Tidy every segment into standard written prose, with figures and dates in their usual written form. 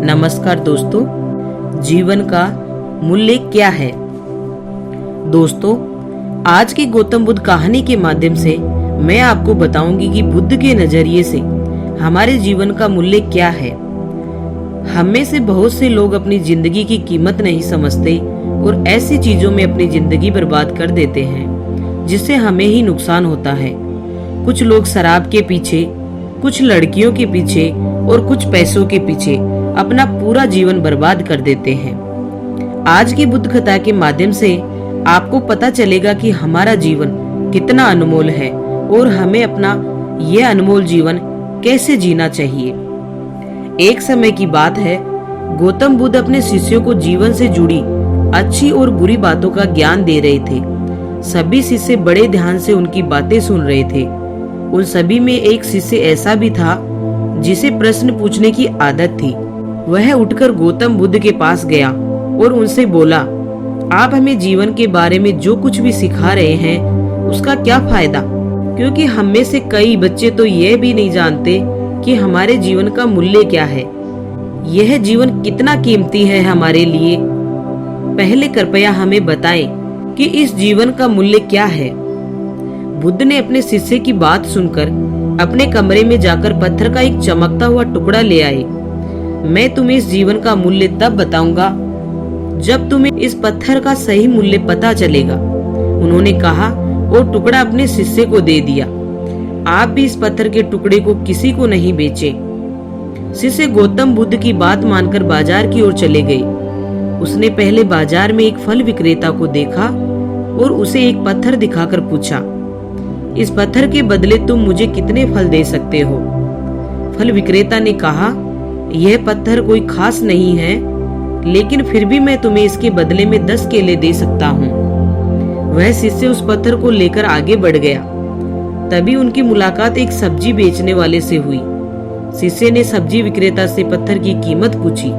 नमस्कार दोस्तों, जीवन का मूल्य क्या है। दोस्तों, आज की गौतम बुद्ध कहानी के माध्यम से मैं आपको बताऊंगी कि बुद्ध के नजरिए से हमारे जीवन का मूल्य क्या है। हम में से बहुत से लोग अपनी जिंदगी की कीमत नहीं समझते और ऐसी चीजों में अपनी जिंदगी बर्बाद कर देते हैं जिससे हमें ही नुकसान होता है। कुछ लोग शराब के पीछे, कुछ लड़कियों के पीछे और कुछ पैसों के पीछे अपना पूरा जीवन बर्बाद कर देते हैं। आज की बुद्ध कथा के माध्यम से आपको पता चलेगा कि हमारा जीवन कितना अनमोल है और हमें अपना ये अनमोल जीवन कैसे जीना चाहिए। एक समय की बात है, गौतम बुद्ध अपने शिष्यों को जीवन से जुड़ी अच्छी और बुरी बातों का ज्ञान दे रहे थे। सभी शिष्य बड़े ध्यान से उनकी बातें सुन रहे थे। उन सभी में एक शिष्य ऐसा भी था जिसे प्रश्न पूछने की आदत थी। वह उठकर गौतम बुद्ध के पास गया और उनसे बोला, आप हमें जीवन के बारे में जो कुछ भी सिखा रहे हैं उसका क्या फायदा, क्योंकि हम में से कई बच्चे तो यह भी नहीं जानते कि हमारे जीवन का मूल्य क्या है, यह जीवन कितना कीमती है हमारे लिए। पहले कृपया हमें बताएं कि इस जीवन का मूल्य क्या है। बुद्ध ने अपने शिष्य की बात सुनकर अपने कमरे में जाकर पत्थर का एक चमकता हुआ टुकड़ा ले आए। मैं तुम्हें इस जीवन का मूल्य तब बताऊंगा जब तुम्हें इस पत्थर का सही मूल्य पता चलेगा, उन्होंने कहा और टुकड़ा अपने शिष्य को दे दिया। आप भी इस पत्थर के टुकड़े को किसी को नहीं बेचे। शिष्य गौतम बुद्ध की बात मानकर बाजार की ओर चले गए। उसने पहले बाजार में एक फल विक्रेता को देखा और उसे एक पत्थर दिखाकर पूछा, इस पत्थर के बदले तुम मुझे कितने फल दे सकते हो। फल विक्रेता ने कहा, यह पत्थर कोई खास नहीं है, लेकिन फिर भी मैं तुम्हें इसके बदले में 10 केले दे सकता हूँ। वह शिष्य उस पत्थर को लेकर आगे बढ़ गया। तभी उनकी मुलाकात एक सब्जी बेचने वाले से हुई। शिष्य ने सब्जी विक्रेता से पत्थर की कीमत पूछी।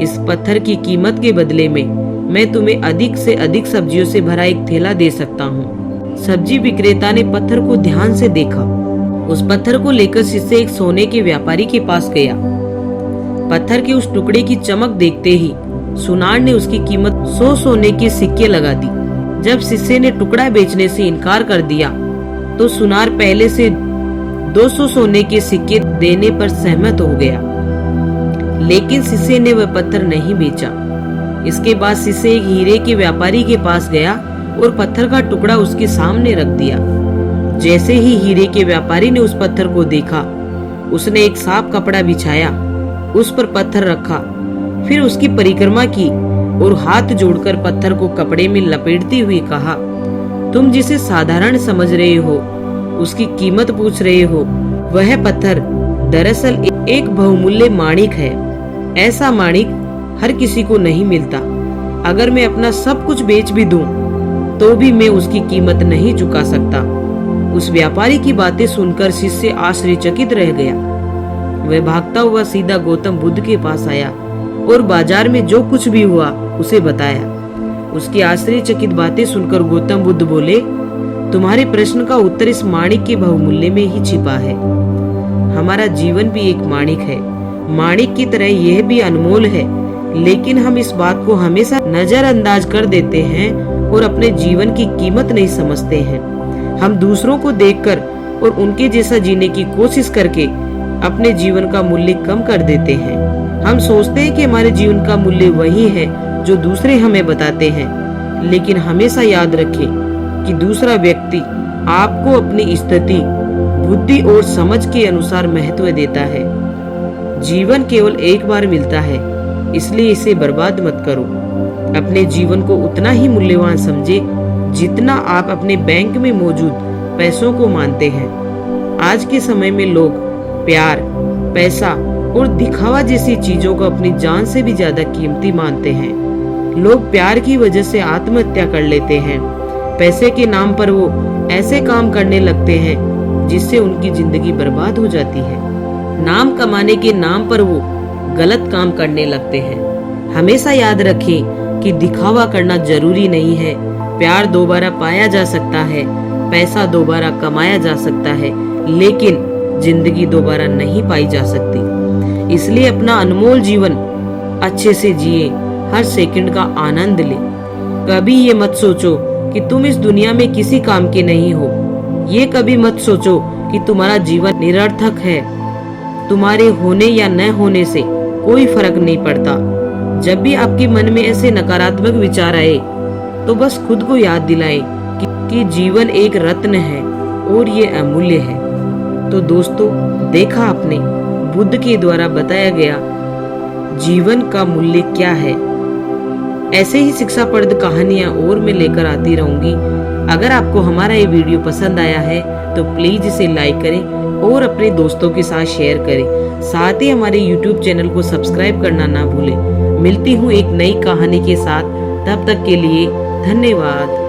इस पत्थर की कीमत के बदले में मैं तुम्हें अधिक से अधिक सब्जियों से भरा एक थैला दे सकता हूँ। सब्जी विक्रेता ने पत्थर को ध्यान से देखा। उस पत्थर को लेकर शिष्य एक सोने के व्यापारी के पास गया। पत्थर के उस टुकड़े की चमक देखते ही सुनार ने उसकी कीमत 100 सोने के सिक्के लगा दी। जब शिष्य ने टुकड़ा बेचने से इनकार कर दिया तो सुनार पहले से 200 सोने के सिक्के देने पर सहमत हो गया, लेकिन शिष्य ने वह पत्थर नहीं बेचा। इसके बाद शिष्य एक हीरे के व्यापारी के पास गया और पत्थर का टुकड़ा उसके सामने रख दिया। जैसे ही हीरे के व्यापारी ने उस पत्थर को देखा, उसने एक साफ कपड़ा बिछाया, उस पर पत्थर रखा, फिर उसकी परिक्रमा की और हाथ जोड़कर पत्थर को कपड़े में लपेटती हुई कहा, तुम जिसे साधारण समझ रहे हो उसकी कीमत पूछ रहे हो, वह पत्थर दरअसल एक बहुमूल्य माणिक है। ऐसा माणिक हर किसी को नहीं मिलता। अगर मैं अपना सब कुछ बेच भी दूं तो भी मैं उसकी कीमत नहीं चुका सकता। उस व्यापारी की बातें सुनकर शिष्य आश्चर्यचकित रह गया। वह भागता हुआ सीधा गौतम बुद्ध के पास आया और बाजार में जो कुछ भी हुआ उसे बताया। उसकी आश्चर्यचकित बातें सुनकर गौतम बुद्ध बोले, तुम्हारे प्रश्न का उत्तर इस माणिक के बहुमूल्य में ही छिपा है। हमारा जीवन भी एक माणिक है। माणिक की तरह यह भी अनमोल है, लेकिन हम इस बात को हमेशा नजरअंदाज कर देते हैं और अपने जीवन की कीमत नहीं समझते हैं। हम दूसरों को देखकर और उनके जैसा जीने की कोशिश करके अपने जीवन का मूल्य कम कर देते हैं। हम सोचते हैं कि हमारे जीवन का मूल्य वही है जो दूसरे हमें बताते हैं, लेकिन हमेशा याद रखें कि दूसरा व्यक्ति आपको अपनी स्थिति, बुद्धि और समझ के अनुसार महत्व देता है। जीवन केवल एक बार मिलता है, इसलिए इसे बर्बाद मत करो। अपने जीवन को उतना ही मूल्यवान समझे जितना आप अपने बैंक में मौजूद पैसों को मानते हैं। आज के समय में लोग प्यार, पैसा और दिखावा जैसी चीजों को अपनी जान से भी ज्यादा कीमती मानते हैं। लोग प्यार की वजह से आत्महत्या कर लेते हैं। पैसे के नाम पर वो ऐसे काम करने लगते हैं जिससे उनकी जिंदगी बर्बाद हो जाती है। नाम कमाने के नाम पर वो गलत काम करने लगते हैं। हमेशा याद रखें कि दिखावा करना जरूरी नहीं है। प्यार दोबारा पाया जा सकता है, पैसा दोबारा कमाया जा सकता है, लेकिन जिंदगी दोबारा नहीं पाई जा सकती। इसलिए अपना अनमोल जीवन अच्छे से जिए, हर सेकंड का आनंद ले। कभी ये मत सोचो कि तुम इस दुनिया में किसी काम के नहीं हो। ये कभी मत सोचो कि तुम्हारा जीवन निरर्थक है। तुम्हारे होने या न होने से कोई फर्क नहीं पड़ता। जब भी आपके मन में ऐसे नकारात्मक विचार आए तो बस खुद को याद दिलाएं कि जीवन एक रत्न है और ये अमूल्य है। तो दोस्तों, देखा आपने बुद्ध के द्वारा बताया गया जीवन का मूल्य क्या है। ऐसे ही शिक्षाप्रद कहानियां और मैं लेकर आती रहूंगी। अगर आपको हमारा ये वीडियो पसंद आया है तो प्लीज इसे लाइक करें और अपने दोस्तों के साथ शेयर करें। साथ ही हमारे YouTube चैनल को सब्सक्राइब करना ना भूलें। मिलती हूँ एक नई कहानी के साथ, तब तक के लिए धन्यवाद।